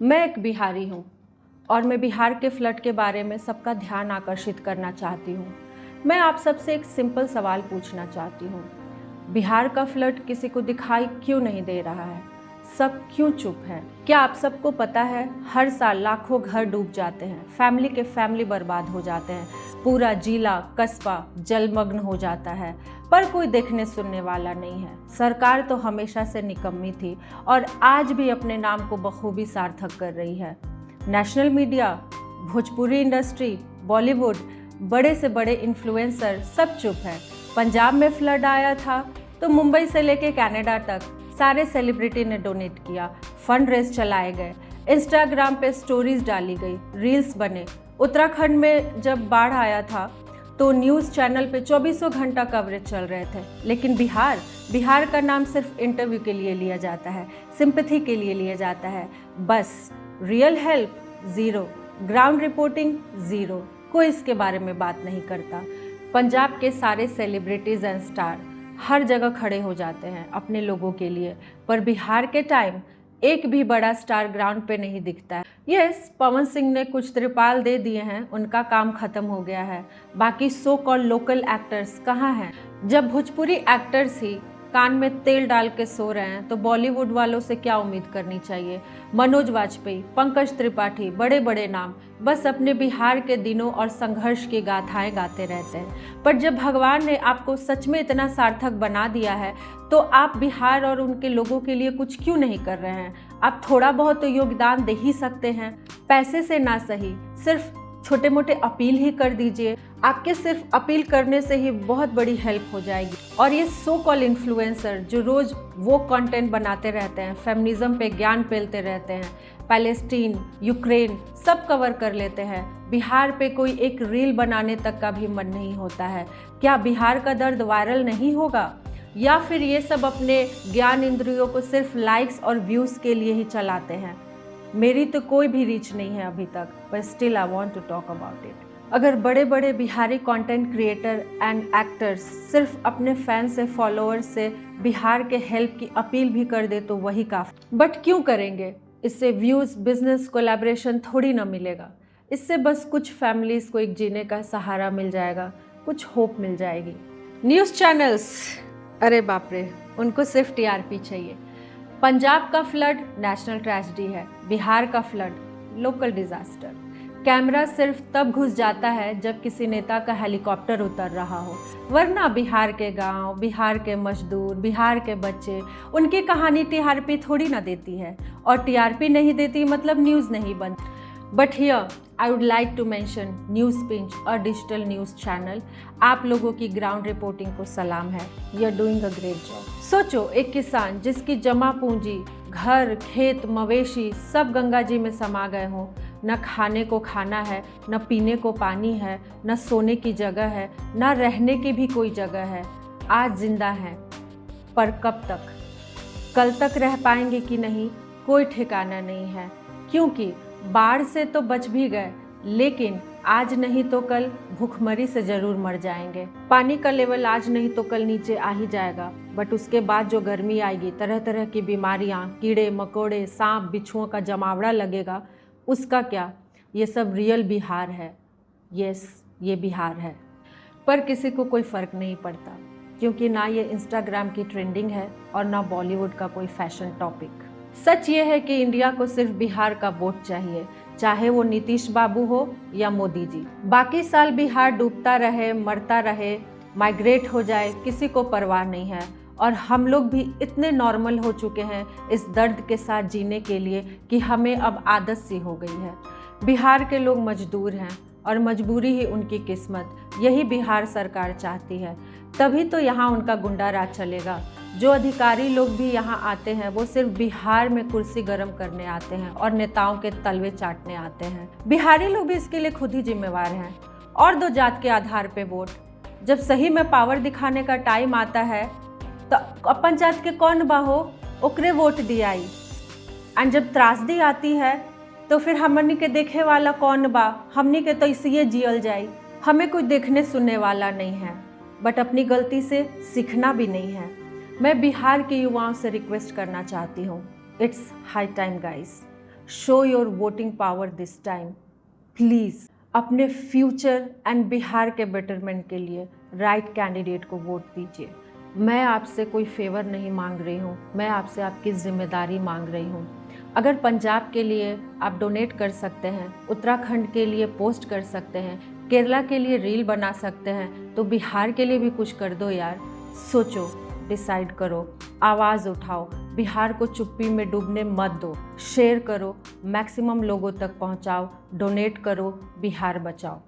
मैं एक बिहारी हूँ और मैं बिहार के फ्लड के बारे में सबका ध्यान आकर्षित करना चाहती हूँ। मैं आप सबसे एक सिंपल सवाल पूछना चाहती हूँ। बिहार का फ्लड किसी को दिखाई क्यों नहीं दे रहा है? सब क्यों चुप है? क्या आप सबको पता है हर साल लाखों घर डूब जाते हैं, फैमिली के फैमिली बर्बाद हो जाते हैं, पूरा जिला कस्बा जलमग्न हो जाता है, पर कोई देखने सुनने वाला नहीं है। सरकार तो हमेशा से निकम्मी थी और आज भी अपने नाम को बखूबी सार्थक कर रही है। National media, Bhojpuri industry, Bollywood, बड़े से बड़े इन्फ्लुएंसर सब चुप है। पंजाब में फ्लड आया था तो मुंबई से लेके कनाडा तक सारे सेलिब्रिटी ने डोनेट किया, फंड रेज चलाए गए, इंस्टाग्राम पे स्टोरीज डाली गई, रील्स बने। उत्तराखंड में जब बाढ़ आया था तो न्यूज़ चैनल पे 24 घंटा कवरेज चल रहे थे। लेकिन बिहार का नाम सिर्फ इंटरव्यू के लिए लिया जाता है, सिंपैथी के लिए लिया जाता है, बस। Real help zero, ground reporting zero, कोई इसके बारे में बात नहीं करता। पंजाब के सारे सेलिब्रिटीज़ एंड स्टार हर जगह खड़े हो जाते हैं अपने लोगों के लिए, पर बिहार के टाइम एक भी बड़ा स्टार ग्राउंड पे नहीं दिखता है। यस, पवन सिंह ने कुछ त्रिपाल दे दिए हैं, उनका काम खत्म हो गया है। बाकी सो कॉल्ड लोकल एक्टर्स कहाँ हैं? जब भोजपुरी एक्टर्स ही कान में तेल डाल के सो रहे हैं तो बॉलीवुड वालों से क्या उम्मीद करनी चाहिए? मनोज वाजपेयी, पंकज त्रिपाठी, बड़े बड़े नाम बस अपने बिहार के दिनों और संघर्ष की गाथाएं गाते रहते हैं। पर जब भगवान ने आपको सच में इतना सार्थक बना दिया है तो आप बिहार और उनके लोगों के लिए कुछ क्यों नहीं कर रहे हैं? आप थोड़ा बहुत तो योगदान दे ही सकते हैं, पैसे से ना सही, सिर्फ छोटे मोटे अपील ही कर दीजिए। आपके सिर्फ अपील करने से ही बहुत बड़ी हेल्प हो जाएगी। और ये सो कॉल इन्फ्लुएंसर जो रोज़ वो कंटेंट बनाते रहते हैं, फेमिनिज्म पे ज्ञान फैलते रहते हैं, पैलेस्टीन, यूक्रेन सब कवर कर लेते हैं, बिहार पे कोई एक रील बनाने तक का भी मन नहीं होता है। क्या बिहार का दर्द वायरल नहीं होगा? या फिर ये सब अपने ज्ञान इंद्रियों को सिर्फ लाइक्स और व्यूज़ के लिए ही चलाते हैं? मेरी तो कोई भी रीच नहीं है अभी तक, but still I want to talk about it. अगर बड़े बड़े Bihari content creator and actors सिर्फ अपने फैन से, फॉलोअर्स से बिहार के हेल्प की अपील भी कर दे तो वही काफ़ी। बट क्यों करेंगे? इससे व्यूज़, बिजनेस, कोलैबोरेशन थोड़ी ना मिलेगा। इससे बस कुछ फैमिलीज़ को एक जीने का सहारा मिल जाएगा, कुछ होप मिल जाएगी। न्यूज़ चैनल्स, अरे बाप रे, उनको सिर्फ टीआरपी चाहिए। पंजाब का फ्लड नेशनल ट्रेजेडी है, बिहार का फ्लड लोकल डिजास्टर। कैमरा सिर्फ तब घुस जाता है जब किसी नेता का हेलीकॉप्टर उतर रहा हो, वरना बिहार के गांव, बिहार के मजदूर, बिहार के बच्चे, उनकी कहानी टीआरपी थोड़ी ना देती है। और टीआरपी नहीं देती मतलब न्यूज़ नहीं बनती। But here I would like to mention news pinch और डिजिटल न्यूज़ चैनल। आप लोगों की ग्राउंड रिपोर्टिंग को सलाम है, you are doing a great job. सोचो, एक किसान जिसकी जमा पूंजी, घर, खेत, मवेशी सब गंगा जी में समा गए हों, न खाने को खाना है, न पीने को पानी है, न सोने की जगह है, न रहने की भी कोई जगह है। आज जिंदा हैं, पर कब तक? कल तक रह पाएंगे कि नहीं, कोई ठिकाना नहीं है। क्योंकि बाढ़ से तो बच भी गए, लेकिन आज नहीं तो कल भूखमरी से ज़रूर मर जाएंगे। पानी का लेवल आज नहीं तो कल नीचे आ ही जाएगा, बट उसके बाद जो गर्मी आएगी, तरह तरह की बीमारियां, कीड़े मकोड़े, सांप बिच्छुओं का जमावड़ा लगेगा, उसका क्या? ये सब रियल बिहार है। यस, ये बिहार है। पर किसी को कोई फ़र्क नहीं पड़ता, क्योंकि ना ये इंस्टाग्राम की ट्रेंडिंग है और ना बॉलीवुड का कोई फैशन टॉपिक। सच ये है कि इंडिया को सिर्फ बिहार का वोट चाहिए, चाहे वो नीतीश बाबू हो या मोदी जी। बाकी साल बिहार डूबता रहे, मरता रहे, माइग्रेट हो जाए, किसी को परवाह नहीं है। और हम लोग भी इतने नॉर्मल हो चुके हैं इस दर्द के साथ जीने के लिए कि हमें अब आदत सी हो गई है। बिहार के लोग मजदूर हैं और मजबूरी ही उनकी किस्मत, यही बिहार सरकार चाहती है। तभी तो यहाँ उनका गुंडा राज चलेगा। जो अधिकारी लोग भी यहाँ आते हैं वो सिर्फ बिहार में कुर्सी गर्म करने आते हैं और नेताओं के तलवे चाटने आते हैं। बिहारी लोग भी इसके लिए खुद ही जिम्मेवार हैं। और दो जात के आधार पे वोट, जब सही में पावर दिखाने का टाइम आता है तो अपन जात के कौन बाहो ओकरे वोट दियाई, एंड जब त्रासदी आती है तो फिर हमनी के देखे वाला कौन बा? हमनी के तो इसलिए जियल जाई। हमें कोई देखने सुनने वाला नहीं है, बट अपनी गलती से सीखना भी नहीं है। मैं बिहार के युवाओं से रिक्वेस्ट करना चाहती हूँ, it's high time guys, show your voting power this time. Please अपने फ्यूचर एंड बिहार के बेटरमेंट के लिए राइट कैंडिडेट को वोट दीजिए। मैं आपसे कोई फेवर नहीं मांग रही हूँ, मैं आपसे आपकी जिम्मेदारी मांग रही हूँ। अगर पंजाब के लिए आप डोनेट कर सकते हैं, उत्तराखंड के लिए पोस्ट कर सकते हैं, केरला के लिए रील बना सकते हैं, तो बिहार के लिए भी कुछ कर दो यार। सोचो, डिसाइड करो, आवाज़ उठाओ, बिहार को चुप्पी में डूबने मत दो। शेयर करो, मैक्सिमम लोगों तक पहुंचाओ, डोनेट करो, बिहार बचाओ।